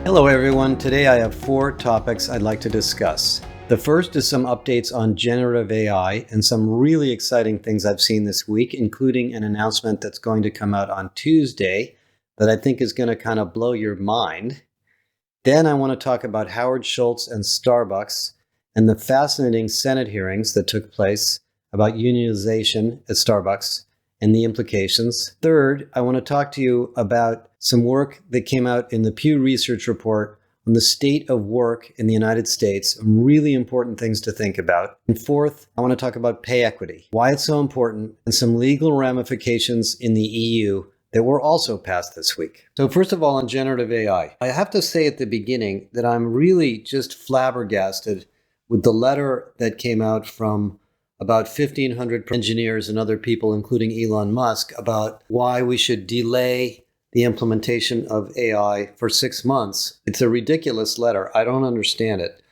Hello everyone, today I have 4 topics I'd like to discuss. The first is some updates on generative AI and some really exciting things I've seen this week, including an announcement that's going to come out on Tuesday that I think is going to kind of blow your mind. Then I want to talk about Howard Schultz and Starbucks and the fascinating Senate hearings that took place about unionization at Starbucks and the implications. Third, I want to talk to you about some work that came out in the Pew Research report on the state of work in the United States, some really important things to think about. And fourth, I want to talk about pay equity, why it's so important, and some legal ramifications in the EU that were also passed this week. So first of all, on generative AI, I have to say at the beginning that I'm really just flabbergasted with the letter that came out from about 1,500 engineers and other people, including Elon Musk, about why we should delay the implementation of AI for 6 months. It's a ridiculous letter. I don't understand it.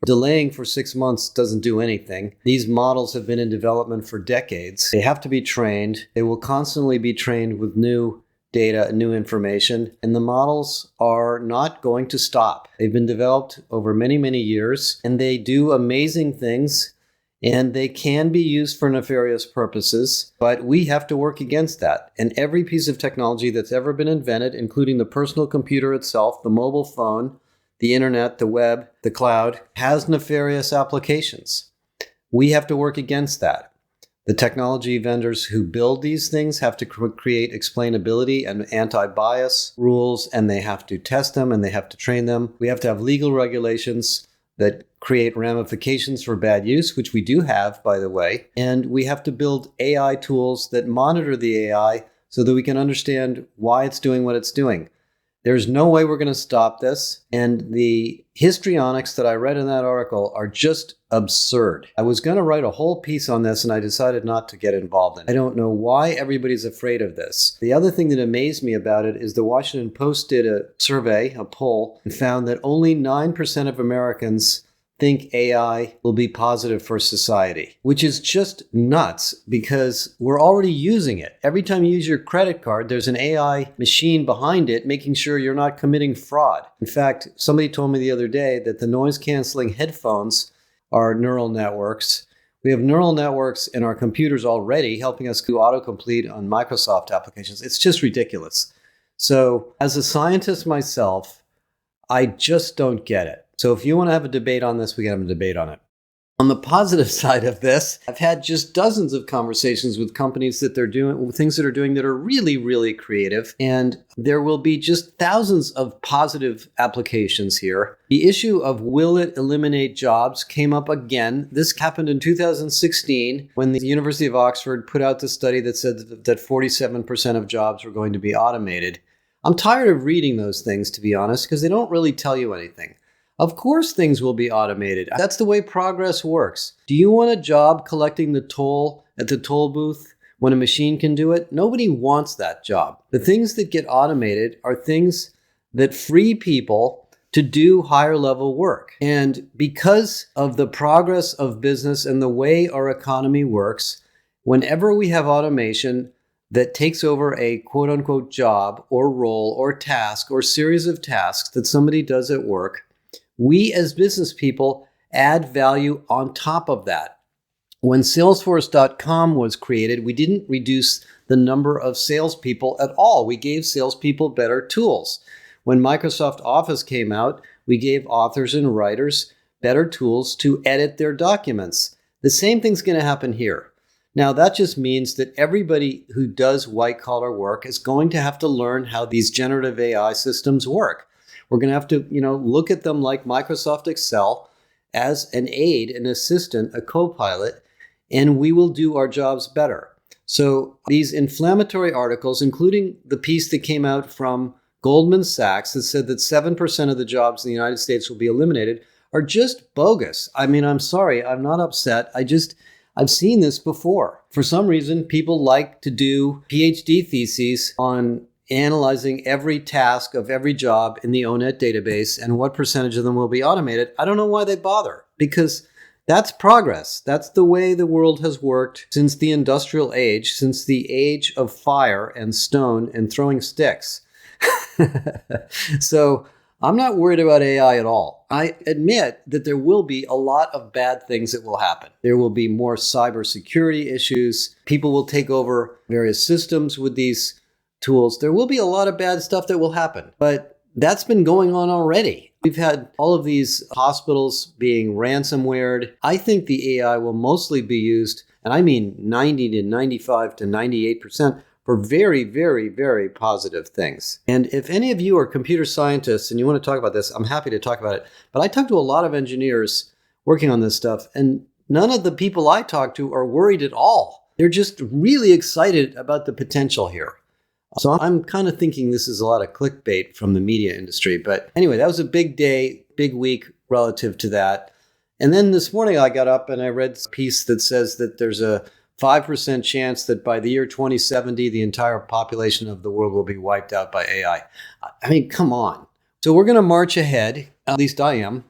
Delaying for 6 months doesn't do anything. These models have been in development for decades. They have to be trained. They will constantly be trained with new data and new information, and the models are not going to stop. They've been developed over many, many years, and they do amazing things. And they can be used for nefarious purposes, but we have to work against that. And every piece of technology that's ever been invented, including the personal computer itself, the mobile phone, the internet, the web, the cloud, has nefarious applications. We have to work against that. The technology vendors who build these things have to create explainability and anti-bias rules, and they have to test them and they have to train them. We have to have legal regulations that create ramifications for bad use, which we do have, by the way. And we have to build AI tools that monitor the AI so that we can understand why it's doing what it's doing. There's no way we're going to stop this. And the histrionics that I read in that article are just absurd. I was going to write a whole piece on this and I decided not to get involved in it. I don't know why everybody's afraid of this. The other thing that amazed me about it is the Washington Post did a survey, a poll, and found that only 9% of Americans think AI will be positive for society, which is just nuts because we're already using it. Every time you use your credit card, there's an AI machine behind it making sure you're not committing fraud. In fact, somebody told me the other day that the noise-canceling headphones are neural networks. We have neural networks in our computers already helping us do autocomplete on Microsoft applications. It's just ridiculous. So as a scientist myself, I just don't get it. So if you want to have a debate on this, we can have a debate on it. On the positive side of this, I've had just dozens of conversations with companies that they're doing things that are really, really creative. And there will be just thousands of positive applications here. The issue of will it eliminate jobs came up again. This happened in 2016 when the University of Oxford put out the study that said that 47% of jobs were going to be automated. I'm tired of reading those things, to be honest, because they don't really tell you anything. Of course things will be automated. That's the way progress works. Do you want a job collecting the toll at the toll booth when a machine can do it? Nobody wants that job. The things that get automated are things that free people to do higher level work. And because of the progress of business and the way our economy works, whenever we have automation that takes over a quote unquote job or role or task or series of tasks that somebody does at work, we as business people add value on top of that. When Salesforce.com was created, we didn't reduce the number of salespeople at all. We gave salespeople better tools. When Microsoft Office came out, we gave authors and writers better tools to edit their documents. The same thing's going to happen here. Now, that just means that everybody who does white-collar work is going to have to learn how these generative AI systems work. We're going to have to, look at them like Microsoft Excel as an aid, an assistant, a co-pilot, and we will do our jobs better. So these inflammatory articles, including the piece that came out from Goldman Sachs that said that 7% of the jobs in the United States will be eliminated, are just bogus. I mean, I'm sorry, I'm not upset. I've seen this before. For some reason, people like to do PhD theses on analyzing every task of every job in the ONET database and what percentage of them will be automated. I don't know why they bother, because That's progress. That's the way the world has worked since the industrial age, since the age of fire and stone and throwing sticks. So I'm not worried about AI at all. I admit that there will be a lot of bad things that will happen. There will be more cybersecurity issues. People will take over various systems with these tools. There will be a lot of bad stuff that will happen, but that's been going on already. We've had all of these hospitals being ransomwared. I think the AI will mostly be used, and I mean 90 to 95 to 98%, for very, very, very positive things. And if any of you are computer scientists and you want to talk about this, I'm happy to talk about it. But I talk to a lot of engineers working on this stuff, and none of the people I talk to are worried at all. They're just really excited about the potential here. So I'm kind of thinking this is a lot of clickbait from the media industry. But anyway, that was a big day, big week relative to that. And then this morning I got up and I read a piece that says that there's a 5% chance that by the year 2070, the entire population of the world will be wiped out by AI. I mean, come on. So we're going to march ahead, at least I am,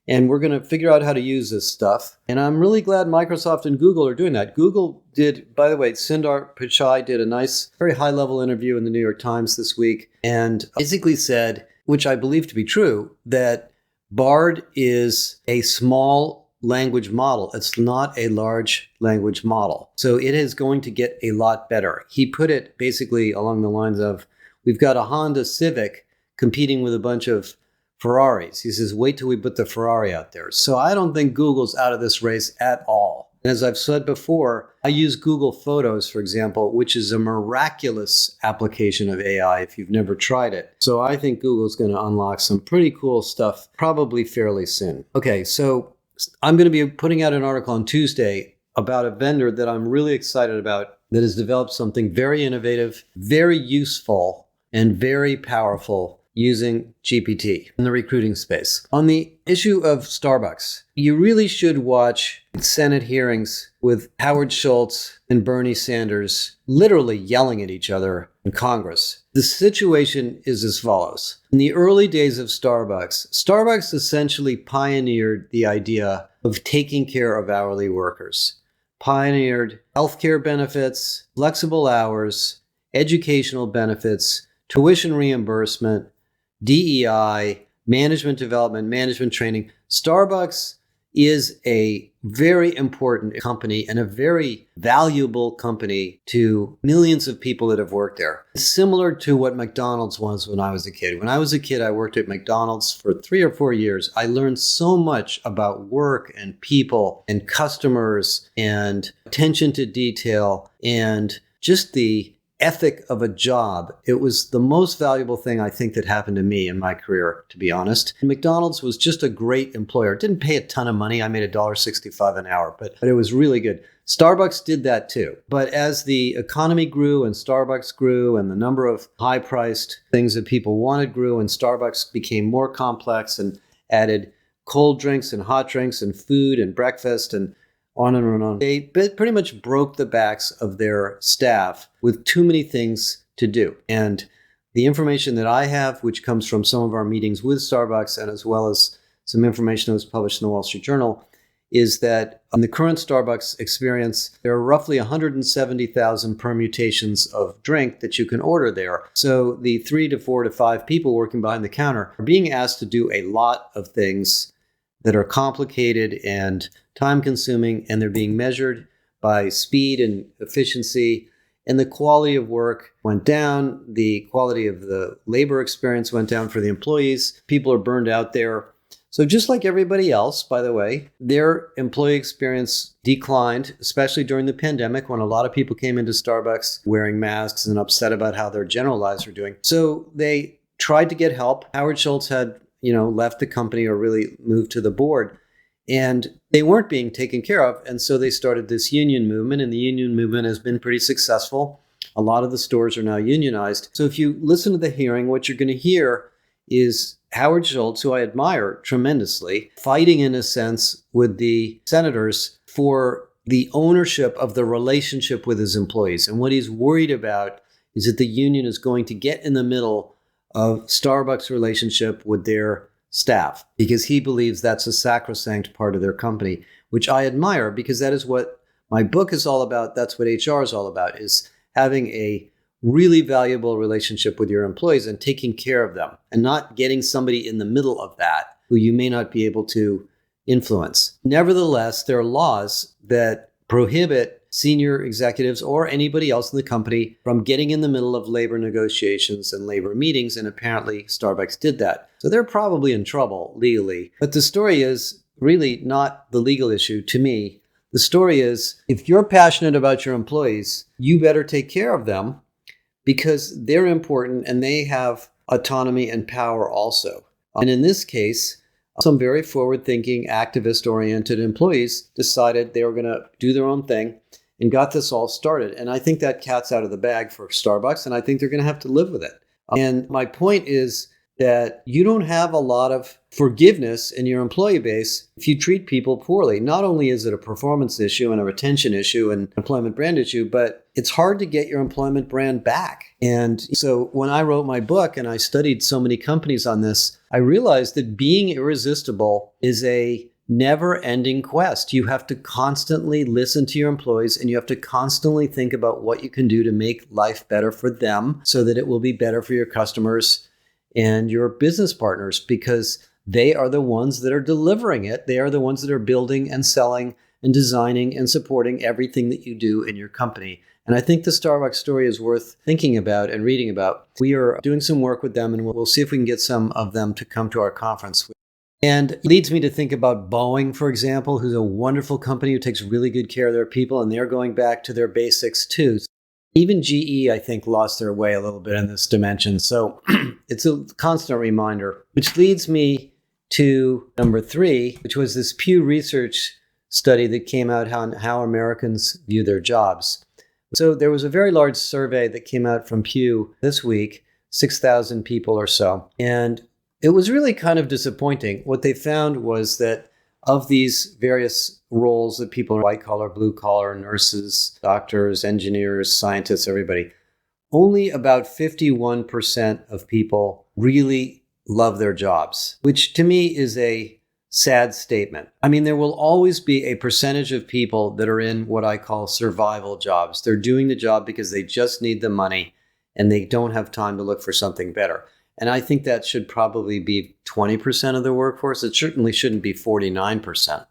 and we're going to figure out how to use this stuff. And I'm really glad Microsoft and Google are doing that. Google did, by the way, Sundar Pichai did a nice, very high-level interview in the New York Times this week and basically said, which I believe to be true, that Bard is a small language model. It's not a large language model. So it is going to get a lot better. He put it basically along the lines of, we've got a Honda Civic competing with a bunch of Ferraris. He says, wait till we put the Ferrari out there. So I don't think Google's out of this race at all. And as I've said before, I use Google Photos, for example, which is a miraculous application of AI if you've never tried it. So I think Google's going to unlock some pretty cool stuff probably fairly soon. Okay, so I'm going to be putting out an article on Tuesday about a vendor that I'm really excited about that has developed something very innovative, very useful, and very powerful using GPT in the recruiting space. On the issue of Starbucks, you really should watch Senate hearings with Howard Schultz and Bernie Sanders literally yelling at each other in Congress. The situation is as follows. In the early days of Starbucks essentially pioneered the idea of taking care of hourly workers, pioneered healthcare benefits, flexible hours, educational benefits, tuition reimbursement, DEI, management development, management training. Starbucks is a very important company and a very valuable company to millions of people that have worked there. It's similar to what McDonald's was when I was a kid. When I was a kid, I worked at McDonald's for 3 or 4 years. I learned so much about work and people and customers and attention to detail and just the ethic of a job. It was the most valuable thing I think that happened to me in my career, to be honest. And McDonald's was just a great employer. It didn't pay a ton of money. I made $1.65 an hour, but it was really good. Starbucks did that too. But as the economy grew and Starbucks grew and the number of high-priced things that people wanted grew and Starbucks became more complex and added cold drinks and hot drinks and food and breakfast and on and on and on. They pretty much broke the backs of their staff with too many things to do. And the information that I have, which comes from some of our meetings with Starbucks and as well as some information that was published in the Wall Street Journal, is that in the current Starbucks experience, there are roughly 170,000 permutations of drink that you can order there. So the 3 to 4 to 5 people working behind the counter are being asked to do a lot of things that are complicated and time-consuming, and they're being measured by speed and efficiency, and the quality of work went down. The quality of the labor experience went down for the employees. People are burned out there. So just like everybody else, by the way, their employee experience declined, especially during the pandemic when a lot of people came into Starbucks wearing masks and upset about how their general lives were doing. So they tried to get help. Howard Schultz had left the company or really moved to the board, and they weren't being taken care of. And so they started this union movement, and the union movement has been pretty successful. A lot of the stores are now unionized. So if you listen to the hearing, what you're going to hear is Howard Schultz, who I admire tremendously, fighting in a sense with the senators for the ownership of the relationship with his employees. And what he's worried about is that the union is going to get in the middle of Starbucks' relationship with their staff, because he believes that's a sacrosanct part of their company. which I admire because that is what my book is all about. That's what HR is all about, is having a really valuable relationship with your employees and taking care of them and not getting somebody in the middle of that who you may not be able to influence. Nevertheless, there are laws that prohibit senior executives or anybody else in the company from getting in the middle of labor negotiations and labor meetings, and apparently Starbucks did that. So they're probably in trouble legally. But the story is really not the legal issue to me. The story is, if you're passionate about your employees, you better take care of them because they're important and they have autonomy and power also. And in this case, some very forward-thinking, activist-oriented employees decided they were going to do their own thing and got this all started. And I think that cat's out of the bag for Starbucks, and I think they're going to have to live with it. And my point is that you don't have a lot of forgiveness in your employee base if you treat people poorly. Not only is it a performance issue and a retention issue and employment brand issue, but it's hard to get your employment brand back. And so when I wrote my book and I studied so many companies on this, I realized that being irresistible is a never-ending quest. You have to constantly listen to your employees and you have to constantly think about what you can do to make life better for them so that it will be better for your customers and your business partners, because they are the ones that are delivering it. They are the ones that are building and selling and designing and supporting everything that you do in your company. And I think the Starbucks story is worth thinking about and reading about. We are doing some work with them, and we'll see if we can get some of them to come to our conference. And it leads me to think about Boeing, for example, who's a wonderful company who takes really good care of their people, and they're going back to their basics too. Even GE, I think, lost their way a little bit in this dimension. So it's a constant reminder, which leads me to number 3, which was this Pew Research study that came out on how Americans view their jobs. So there was a very large survey that came out from Pew this week, 6,000 people or so. And it was really kind of disappointing. What they found was that of these various roles that people are white collar, blue collar, nurses, doctors, engineers, scientists, everybody, only about 51% of people really love their jobs, which to me is a sad statement. I mean, there will always be a percentage of people that are in what I call survival jobs. They're doing the job because they just need the money and they don't have time to look for something better. And I think that should probably be 20% of the workforce. It certainly shouldn't be 49%.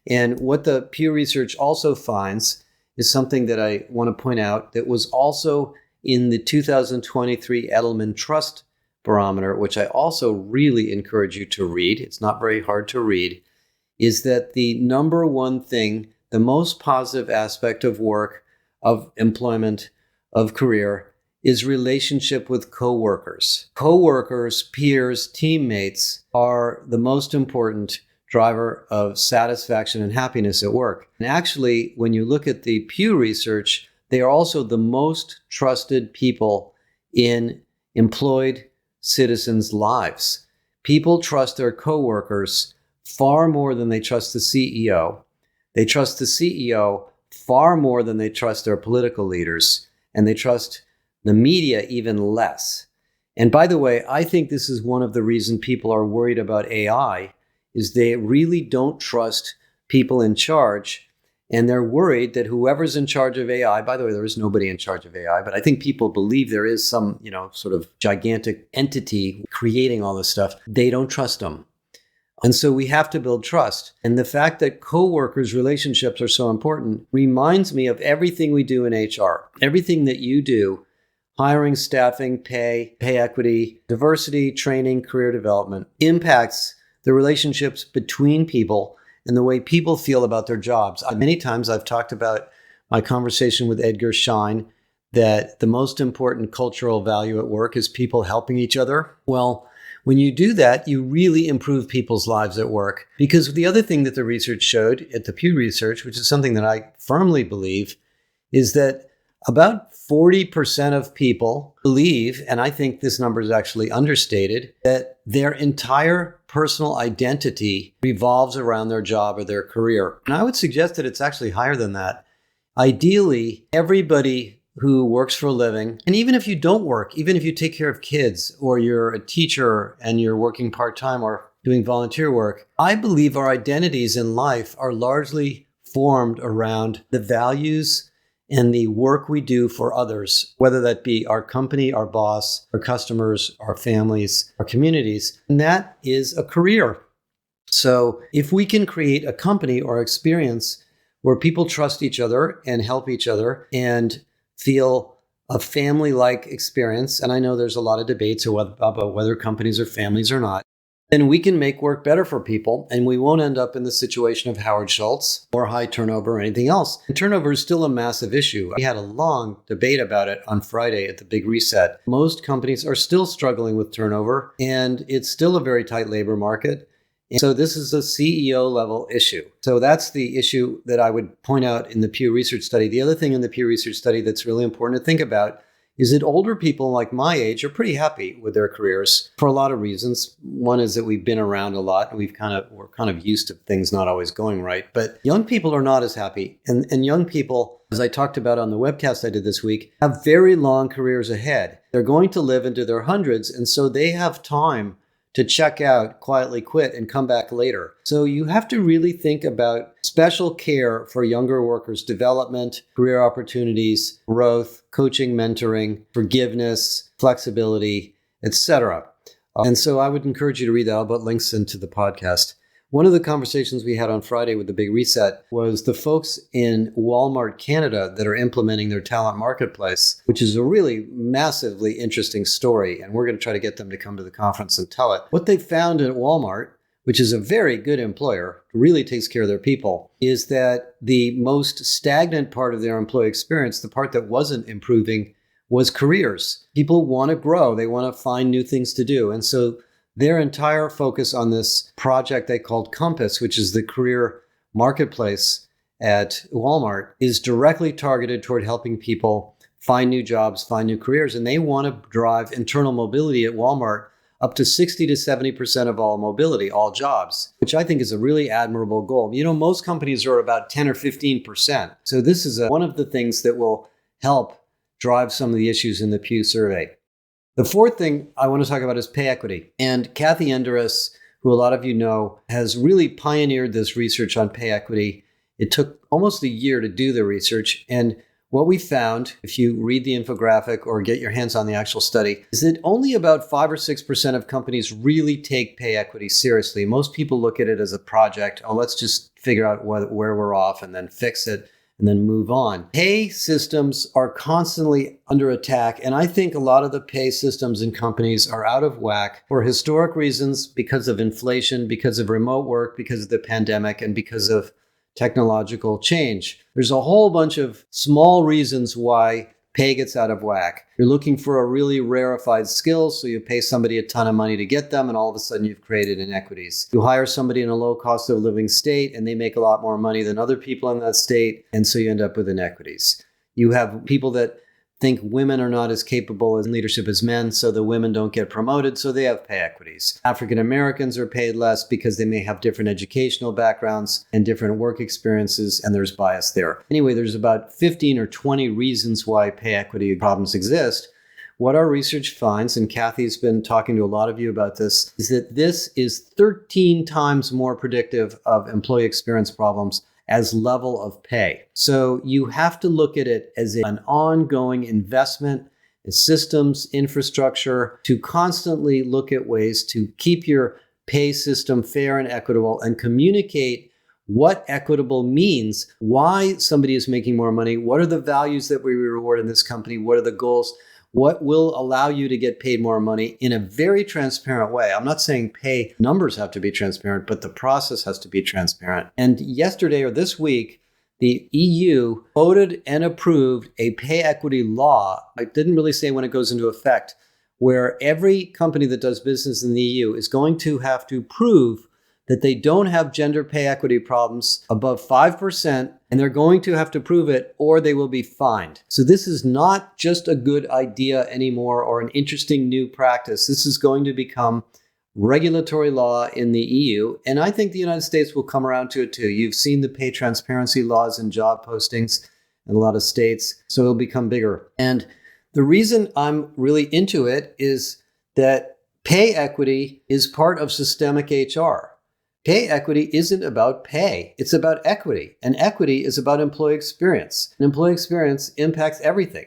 And what the Pew Research also finds is something that I want to point out that was also in the 2023 Edelman Trust Barometer, which I also really encourage you to read. It's not very hard to read, is that the number one thing, the most positive aspect of work, of employment, of career, is relationship with coworkers. Coworkers, peers, teammates are the most important driver of satisfaction and happiness at work. And actually, when you look at the Pew Research, they are also the most trusted people in employed citizens' lives. People trust their coworkers far more than they trust the CEO. They trust the CEO far more than they trust their political leaders, and they trust the media even less. And by the way, I think this is one of the reasons people are worried about AI, is they really don't trust people in charge. And they're worried that whoever's in charge of AI, by the way, there is nobody in charge of AI, but I think people believe there is some, sort of gigantic entity creating all this stuff. They don't trust them. And so we have to build trust. And the fact that coworkers' relationships are so important reminds me of everything we do in HR. Everything that you do, hiring, staffing, pay equity, diversity, training, career development, impacts the relationships between people and the way people feel about their jobs. Many times I've talked about my conversation with Edgar Schein, that the most important cultural value at work is people helping each other. Well, when you do that, you really improve people's lives at work. Because the other thing that the research showed at the Pew Research, which is something that I firmly believe, is that about 40% of people believe, and I think this number is actually understated, that their entire personal identity revolves around their job or their career. And I would suggest that it's actually higher than that. Ideally, everybody who works for a living, and even if you don't work, even if you take care of kids or you're a teacher and you're working part-time or doing volunteer work, I believe our identities in life are largely formed around the values and the work we do for others, whether that be our company, our boss, our customers, our families, our communities. And that is a career. So if we can create a company or experience where people trust each other and help each other and feel a family-like experience, and I know there's a lot of debates about whether companies are families or not, then we can make work better for people, and we won't end up in the situation of Howard Schultz or high turnover or anything else. And turnover is still a massive issue. We had a long debate about it on Friday at the Big Reset. Most companies are still struggling with turnover, and it's still a very tight labor market. And so this is a CEO level issue. So that's the issue that I would point out in the Pew Research study. The other thing in the Pew Research study that's really important to think about is that older people like my age are pretty happy with their careers for a lot of reasons. One is that we've been around a lot and we're kind of used to things not always going right. But young people are not as happy. And young people, as I talked about on the webcast I did this week, have very long careers ahead. They're going to live into their hundreds, and so they have time to check out, quietly quit, and come back later. So you have to really think about special care for younger workers' development, career opportunities, growth, coaching, mentoring, forgiveness, flexibility, etc. And so I would encourage you to read that. I'll put links into the podcast. One of the conversations we had on Friday with the Big Reset was the folks in Walmart Canada that are implementing their talent marketplace, which is a really massively interesting story. And we're going to try to get them to come to the conference and tell it. What they found at Walmart, which is a very good employer, really takes care of their people, is that the most stagnant part of their employee experience, the part that wasn't improving, was careers. People want to grow. They want to find new things to do. And so their entire focus on this project they called Compass, which is the career marketplace at Walmart, is directly targeted toward helping people find new jobs, find new careers. And they want to drive internal mobility at Walmart up to 60 to 70% of all mobility, all jobs, which I think is a really admirable goal. You know, most companies are about 10 or 15%. So this is one of the things that will help drive some of the issues in the Pew survey. The fourth thing I want to talk about is pay equity. And Kathy Enderis, who a lot of you know, has really pioneered this research on pay equity. It took almost a year to do the research. And what we found, if you read the infographic or get your hands on the actual study, is that only about 5 or 6% of companies really take pay equity seriously. Most people look at it as a project. Oh, let's just figure out where we're off and then fix it and then move on. Pay systems are constantly under attack. And I think a lot of the pay systems in companies are out of whack for historic reasons, because of inflation, because of remote work, because of the pandemic, and because of technological change. There's a whole bunch of small reasons why pay gets out of whack. You're looking for a really rarefied skill, so you pay somebody a ton of money to get them, and all of a sudden you've created inequities. You hire somebody in a low cost of living state, and they make a lot more money than other people in that state, and so you end up with inequities. You have people that think women are not as capable in leadership as men, so the women don't get promoted, so they have pay equities. African Americans are paid less because they may have different educational backgrounds and different work experiences, and there's bias there. Anyway, there's about 15 or 20 reasons why pay equity problems exist. What our research finds, and Kathy's been talking to a lot of you about this, is that this is 13 times more predictive of employee experience problems as level of pay. So you have to look at it as an ongoing investment in systems, infrastructure, to constantly look at ways to keep your pay system fair and equitable and communicate what equitable means, why somebody is making more money, what are the values that we reward in this company, what are the goals, what will allow you to get paid more money in a very transparent way. I'm not saying pay numbers have to be transparent, but the process has to be transparent. And yesterday or this week, the EU voted and approved a pay equity law. I didn't really say when it goes into effect, where every company that does business in the EU is going to have to prove that they don't have gender pay equity problems above 5%, and they're going to have to prove it or they will be fined. So this is not just a good idea anymore or an interesting new practice. This is going to become regulatory law in the EU, and I think the United States will come around to it too. You've seen the pay transparency laws in job postings in a lot of states, so it'll become bigger. And the reason I'm really into it is that Pay equity is part of systemic HR. Pay equity isn't about pay, it's about equity. And equity is about employee experience. And employee experience impacts everything.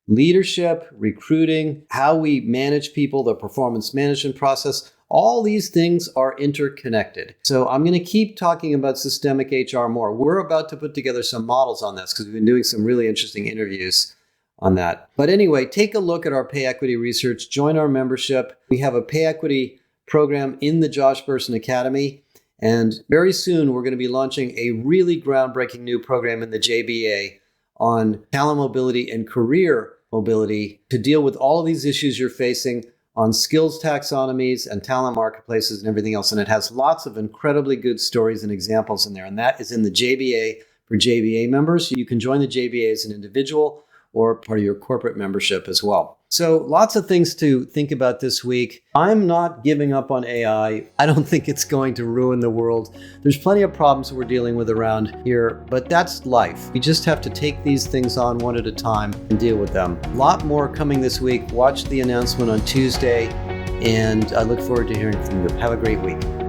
Leadership, recruiting, how we manage people, the performance management process, all these things are interconnected. So I'm going to keep talking about systemic HR more. We're about to put together some models on this because we've been doing some really interesting interviews on that. But anyway, take a look at our pay equity research, join our membership. We have a pay equity program in the Josh Bersin Academy. And very soon, we're going to be launching a really groundbreaking new program in the JBA on talent mobility and career mobility to deal with all of these issues you're facing on skills taxonomies and talent marketplaces and everything else. And it has lots of incredibly good stories and examples in there. And that is in the JBA for JBA members. You can join the JBA as an individual or part of your corporate membership as well. So lots of things to think about this week. I'm not giving up on AI. I don't think it's going to ruin the world. There's plenty of problems we're dealing with around here, but that's life. We just have to take these things on one at a time and deal with them. A lot more coming this week. Watch the announcement on Tuesday, and I look forward to hearing from you. Have a great week.